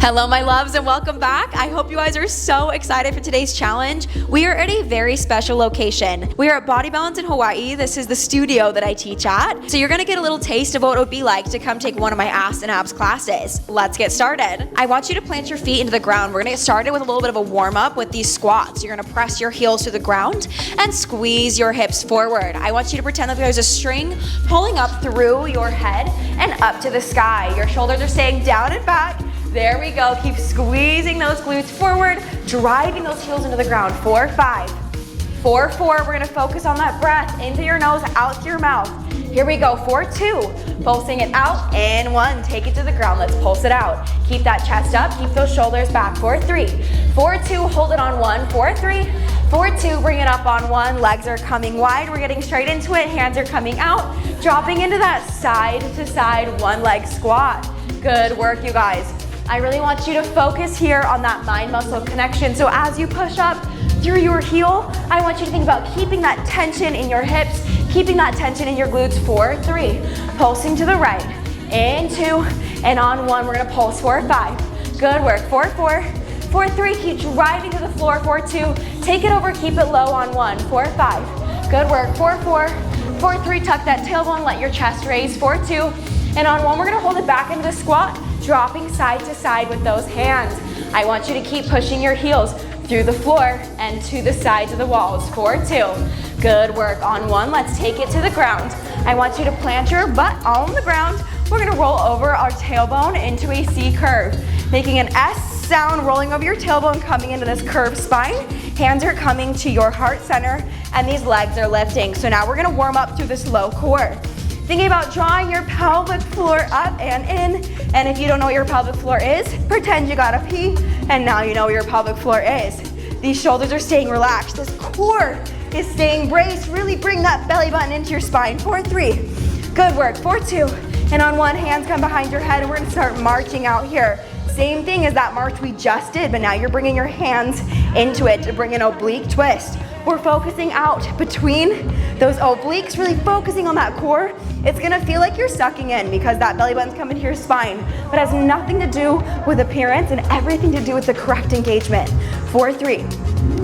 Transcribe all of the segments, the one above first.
Hello, my loves, and welcome back. I hope you guys are so excited for today's challenge. We are at a very special location. We are at Body Balance in Hawaii. This is the studio that I teach at. So you're gonna get a little taste of what it would be like to come take one of my ass and abs classes. Let's get started. I want you to plant your feet into the ground. We're gonna get started with a little bit of a warm up with these squats. You're gonna press your heels to the ground and squeeze your hips forward. I want you to pretend like there's a string pulling up through your head and up to the sky. Your shoulders are staying down and back. There we go. Keep squeezing those glutes forward, driving those heels into the ground. 4, 5, 4, 4. We're gonna focus on that breath into your nose, out through your mouth. Here we go. 4, 2. Pulsing it out and 1. Take it to the ground. Let's pulse it out. Keep that chest up. Keep those shoulders back. 4, 3, 4, 2. Hold it on 1. 4, 3, 4, 2. Bring it up on 1. Legs are coming wide. We're getting straight into it. Hands are coming out. Dropping into that side to side one leg squat. Good work, you guys. I really want you to focus here on that mind-muscle connection. So as you push up through your heel, I want you to think about keeping that tension in your hips, keeping that tension in your glutes. 4, 3, pulsing to the right, and 2, and on 1, we're gonna pulse. 4, 5, good work. 4, 4, 4, 3, keep driving to the floor. 4, 2, take it over, keep it low on 1. 4, 5, good work. 4, 4, 4, 3, tuck that tailbone, let your chest raise. 4, 2, and on 1, we're gonna hold it back into the squat, dropping side to side with those hands. I want you to keep pushing your heels through the floor and to the sides of the walls. 4, 2, good work. On 1, let's take it to the ground. I want you to plant your butt on the ground. We're gonna roll over our tailbone into a C curve, making an S sound, rolling over your tailbone, coming into this curved spine. Hands are coming to your heart center, and these legs are lifting. So now we're gonna warm up through this low core. Thinking about drawing your pelvic floor up and in. And if you don't know what your pelvic floor is, pretend you gotta pee, and now you know what your pelvic floor is. These shoulders are staying relaxed. This core is staying braced. Really bring that belly button into your spine. 4, 3, good work. 4, 2, and on 1, hands come behind your head, and we're gonna start marching out here. Same thing as that march we just did, but now you're bringing your hands into it to bring an oblique twist. We're focusing out between those obliques, really focusing on that core. It's gonna feel like you're sucking in because that belly button's coming to your spine, but it has nothing to do with appearance and everything to do with the correct engagement. 4, 3,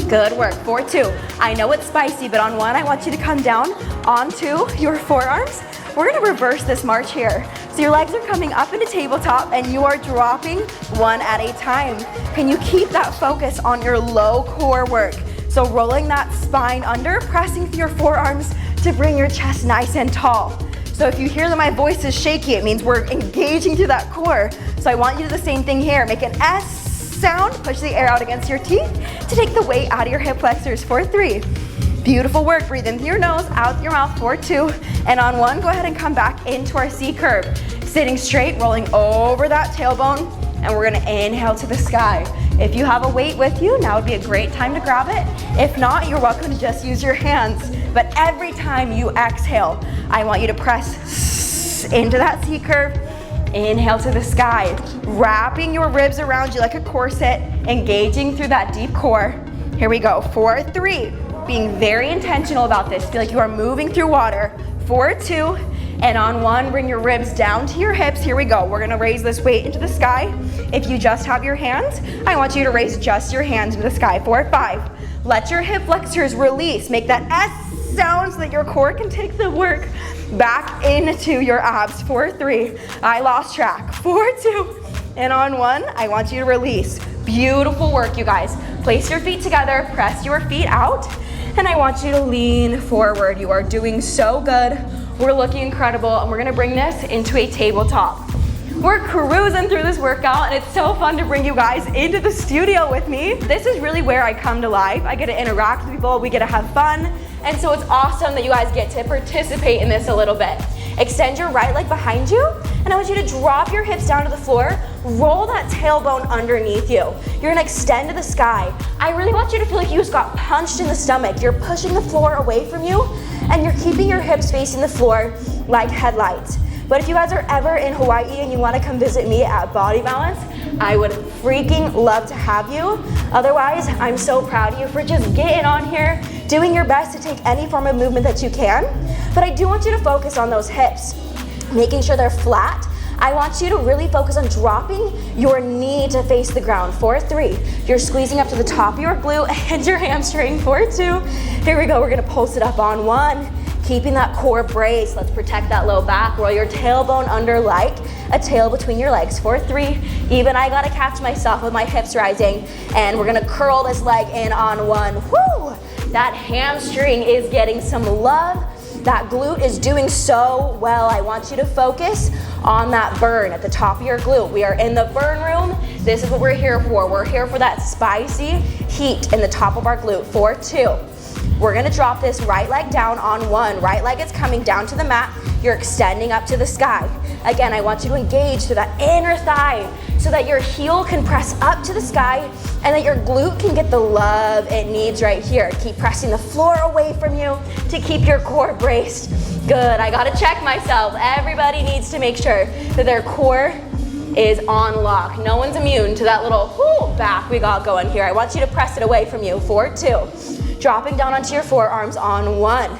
good work. 4, 2, I know it's spicy, but on 1, I want you to come down onto your forearms. We're gonna reverse this march here. So your legs are coming up into tabletop and you are dropping one at a time. Can you keep that focus on your low core work? So rolling that spine under, pressing through your forearms to bring your chest nice and tall. So if you hear that my voice is shaky, it means we're engaging through that core. So I want you to do the same thing here. Make an S sound, push the air out against your teeth to take the weight out of your hip flexors. 4, 3. Beautiful work. Breathe in through your nose, out through your mouth. 4, 2, and on 1, go ahead and come back into our C curve. Sitting straight, rolling over that tailbone, and we're gonna inhale to the sky. If you have a weight with you, now would be a great time to grab it. If not, you're welcome to just use your hands. But every time you exhale, I want you to press into that C curve, inhale to the sky, wrapping your ribs around you like a corset, engaging through that deep core. Here we go. 4, 3, being very intentional about this. Feel like you are moving through water. 4, 2, and on 1, bring your ribs down to your hips. Here we go. We're gonna raise this weight into the sky. If you just have your hands, I want you to raise just your hands into the sky. 4, 5. Let your hip flexors release. Make that S sound so that your core can take the work back into your abs. 4, 3. I lost track. 4, 2. And on 1, I want you to release. Beautiful work, you guys. Place your feet together. Press your feet out. And I want you to lean forward. You are doing so good. We're looking incredible, and we're gonna bring this into a tabletop. We're cruising through this workout, and it's so fun to bring you guys into the studio with me. This is really where I come to life. I get to interact with people, we get to have fun, and so it's awesome that you guys get to participate in this a little bit. Extend your right leg behind you, and I want you to drop your hips down to the floor, roll that tailbone underneath you. You're gonna extend to the sky. I really want you to feel like you just got punched in the stomach. You're pushing the floor away from you, and you're keeping your hips facing the floor like headlights. But if you guys are ever in Hawaii and you wanna come visit me at Body Balance, I would freaking love to have you. Otherwise, I'm so proud of you for just getting on here, doing your best to take any form of movement that you can. But I do want you to focus on those hips, making sure they're flat. I want you to really focus on dropping your knee to face the ground. 4, 3. You're squeezing up to the top of your glute and your hamstring. 4, 2. Here we go. We're gonna pulse it up on 1. Keeping that core brace. Let's protect that low back. Roll your tailbone under like a tail between your legs. 4, 3. Even I gotta catch myself with my hips rising. And we're gonna curl this leg in on 1. Woo! That hamstring is getting some love. That glute is doing so well. I want you to focus on that burn at the top of your glute. We are in the burn room. This is what we're here for. We're here for that spicy heat in the top of our glute. 4, 2. We're gonna drop this right leg down on 1. Right leg is coming down to the mat. You're extending up to the sky. Again, I want you to engage through that inner thigh so that your heel can press up to the sky and that your glute can get the love it needs right here. Keep pressing the floor away from you to keep your core braced. Good, I gotta check myself. Everybody needs to make sure that their core is on lock. No one's immune to that little back we got going here. I want you to press it away from you. 4, 2. Dropping down onto your forearms on 1.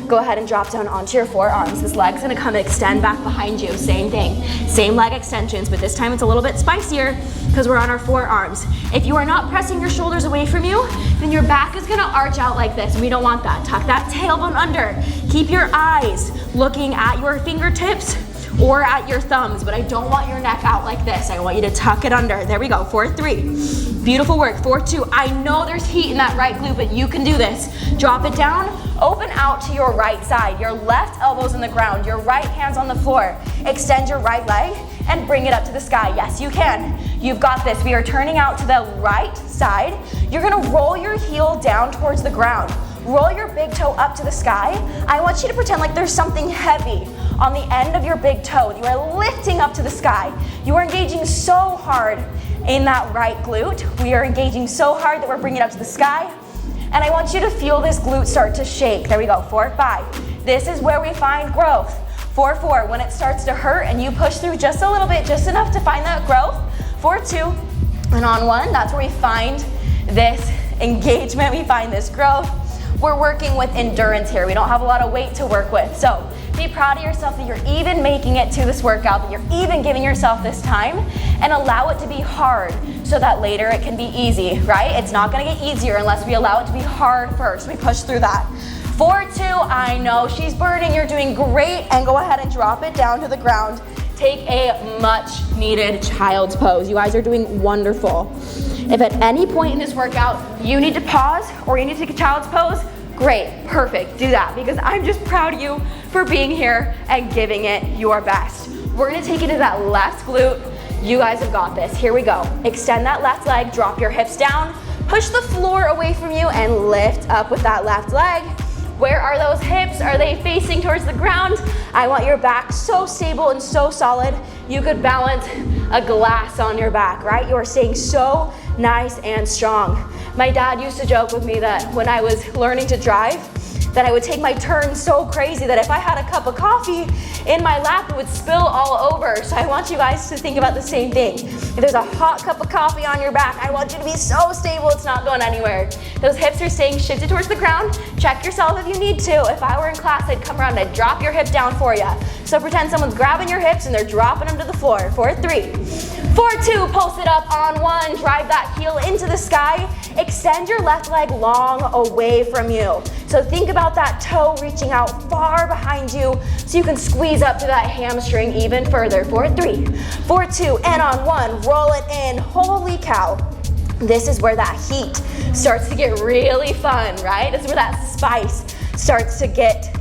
Go ahead and drop down onto your forearms. This leg's gonna come and extend back behind you. Same thing, same leg extensions, but this time it's a little bit spicier because we're on our forearms. If you are not pressing your shoulders away from you, then your back is gonna arch out like this, and we don't want that. Tuck that tailbone under. Keep your eyes looking at your fingertips or at your thumbs, but I don't want your neck out like this. I want you to tuck it under. There we go, 4, 3. Beautiful work, 4, 2. I know there's heat in that right glute, but you can do this. Drop it down, open out to your right side. Your left elbow's in the ground, your right hand's on the floor. Extend your right leg and bring it up to the sky. Yes, you can. You've got this. We are turning out to the right side. You're gonna roll your heel down towards the ground. Roll your big toe up to the sky. I want you to pretend like there's something heavy on the end of your big toe. You are lifting up to the sky. You are engaging so hard in that right glute. We are engaging so hard that we're bringing it up to the sky. And I want you to feel this glute start to shake. There we go, 4, 5. This is where we find growth. 4, 4, when it starts to hurt and you push through just a little bit, just enough to find that growth. 4, 2, and on 1, that's where we find this engagement, we find this growth. We're working with endurance here. We don't have a lot of weight to work with. So be proud of yourself that you're even making it to this workout, that you're even giving yourself this time, and allow it to be hard so that later it can be easy, right? It's not gonna get easier unless we allow it to be hard first. We push through that. 4, 2, I know she's burning, you're doing great, and go ahead and drop it down to the ground. Take a much needed child's pose. You guys are doing wonderful. If at any point in this workout you need to pause or you need to take a child's pose, great, perfect, do that, because I'm just proud of you for being here and giving it your best. We're gonna take it to that left glute. You guys have got this. Here we go. Extend that left leg, drop your hips down, push the floor away from you, and lift up with that left leg. Where are those hips? Are they facing towards the ground? I want your back so stable and so solid. You could balance a glass on your back, right? You are staying so nice and strong. My dad used to joke with me that when I was learning to drive, that I would take my turn so crazy that if I had a cup of coffee in my lap, it would spill all over. So I want you guys to think about the same thing. If there's a hot cup of coffee on your back, I want you to be so stable it's not going anywhere. Those hips are staying shifted towards the ground. Check yourself if you need to. If I were in class, I'd come around and I'd drop your hip down for you. So pretend someone's grabbing your hips and they're dropping them to the floor. 4, 3. 4, 2, pulse it up on 1. Drive that heel into the sky. Extend your left leg long away from you. So think about that toe reaching out far behind you so you can squeeze up to that hamstring even further. 4, 3, 4, 2, and on 1, roll it in. Holy cow. This is where that heat starts to get really fun, right? This is where that spice starts to get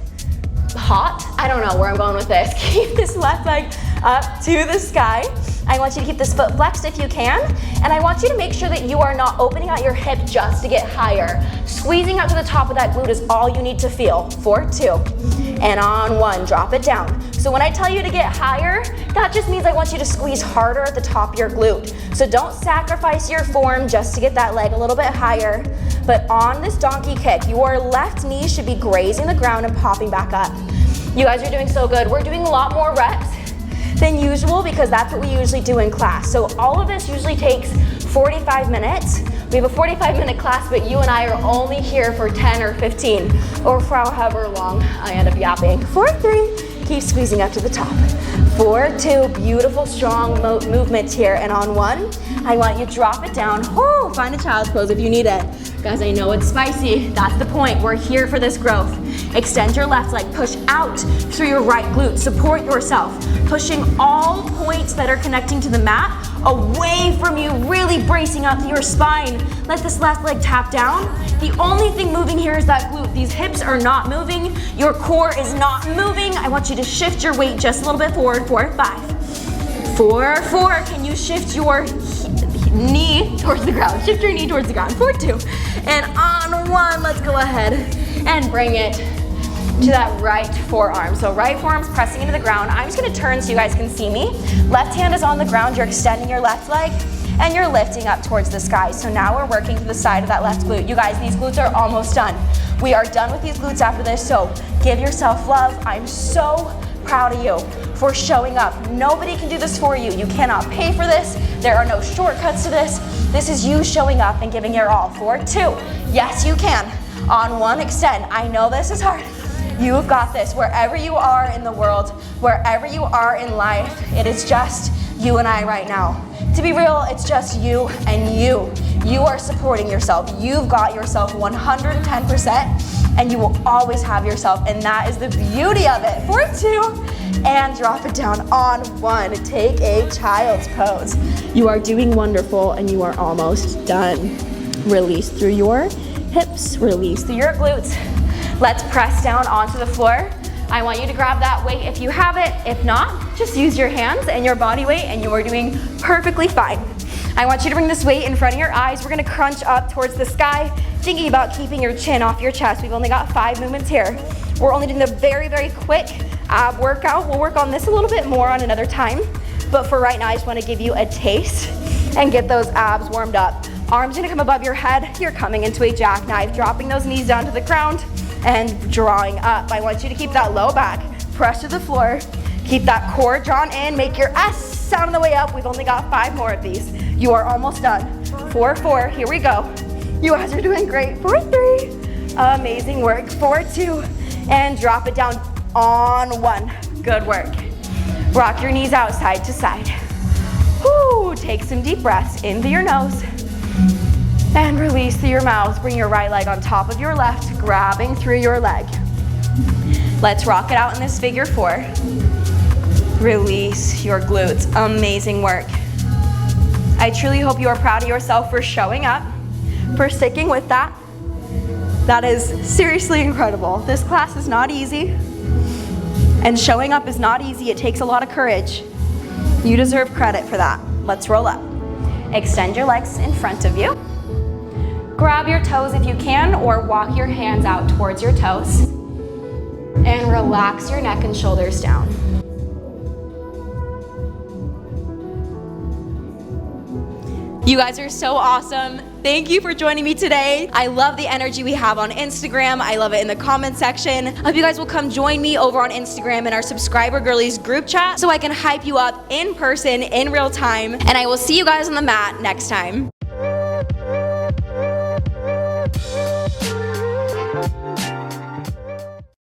hot. I don't know where I'm going with this. Keep this left leg up to the sky. I want you to keep this foot flexed if you can, and I want you to make sure that you are not opening out your hip just to get higher. Squeezing up to the top of that glute is all you need to feel. 4, 2, and on 1, drop it down. So when I tell you to get higher, that just means I want you to squeeze harder at the top of your glute. So don't sacrifice your form just to get that leg a little bit higher, but on this donkey kick, your left knee should be grazing the ground and popping back up. You guys are doing so good. We're doing a lot more reps than usual because that's what we usually do in class. So all of this usually takes 45 minutes. We have a 45-minute class, but you and I are only here for 10 or 15 or for however long I end up yapping. 4, 3, keep squeezing up to the top. 4, 2, beautiful, strong movement here. And on 1, I want you to drop it down. Oh, find a child's pose if you need it. Guys, I know it's spicy. That's the point. We're here for this growth. Extend your left leg, push out through your right glute. Support yourself, pushing all points that are connecting to the mat away from you, really bracing up your spine. Let this left leg tap down. The only thing moving here is that glute. These hips are not moving. Your core is not moving. I want you to shift your weight just a little bit forward. 4, 5, 4, 4. Can you shift your knee towards the ground? Shift your knee towards the ground. 4, 2. And on 1, let's go ahead and bring it to that right forearm. So right forearm's pressing into the ground. I'm just gonna turn so you guys can see me. Left hand is on the ground, you're extending your left leg, and you're lifting up towards the sky. So now we're working to the side of that left glute. You guys, these glutes are almost done. We are done with these glutes after this, so give yourself love. I'm so proud of you for showing up. Nobody can do this for you. You cannot pay for this. There are no shortcuts to this. This is you showing up and giving your all. 4, 2, yes you can. On 1, extend. I know this is hard. You've got this. Wherever you are in the world, wherever you are in life, it is just you and I right now. To be real, it's just you and you. You are supporting yourself. You've got yourself 110%, and you will always have yourself, and that is the beauty of it. 4, 2, and drop it down on 1. Take a child's pose. You are doing wonderful, and you are almost done. Release through your hips, release through your glutes. Let's press down onto the floor. I want you to grab that weight if you have it. If not, just use your hands and your body weight and you are doing perfectly fine. I want you to bring this weight in front of your eyes. We're gonna crunch up towards the sky, thinking about keeping your chin off your chest. We've only got 5 movements here. We're only doing a very, very quick ab workout. We'll work on this a little bit more on another time. But for right now, I just wanna give you a taste and get those abs warmed up. Arms gonna come above your head. You're coming into a jackknife, dropping those knees down to the ground and drawing up. I want you to keep that low back, press to the floor, keep that core drawn in, make your S sound on the way up. We've only got 5 more of these. You are almost done. 4, 4, here we go. You guys are doing great. 4, 3, amazing work. 4, 2, and drop it down on 1. Good work. Rock your knees out side to side. Whoo, take some deep breaths in through your nose. And release through your mouth. Bring your right leg on top of your left, grabbing through your leg. Let's rock it out in this figure 4. Release your glutes. Amazing work. I truly hope you are proud of yourself for showing up, for sticking with that. That is seriously incredible. This class is not easy, and showing up is not easy. It takes a lot of courage. You deserve credit for that. Let's roll up. Extend your legs in front of you. Grab your toes if you can, or walk your hands out towards your toes. And relax your neck and shoulders down. You guys are so awesome. Thank you for joining me today. I love the energy we have on Instagram. I love it in the comment section. I hope you guys will come join me over on Instagram in our subscriber girlies group chat so I can hype you up in person in real time. And I will see you guys on the mat next time.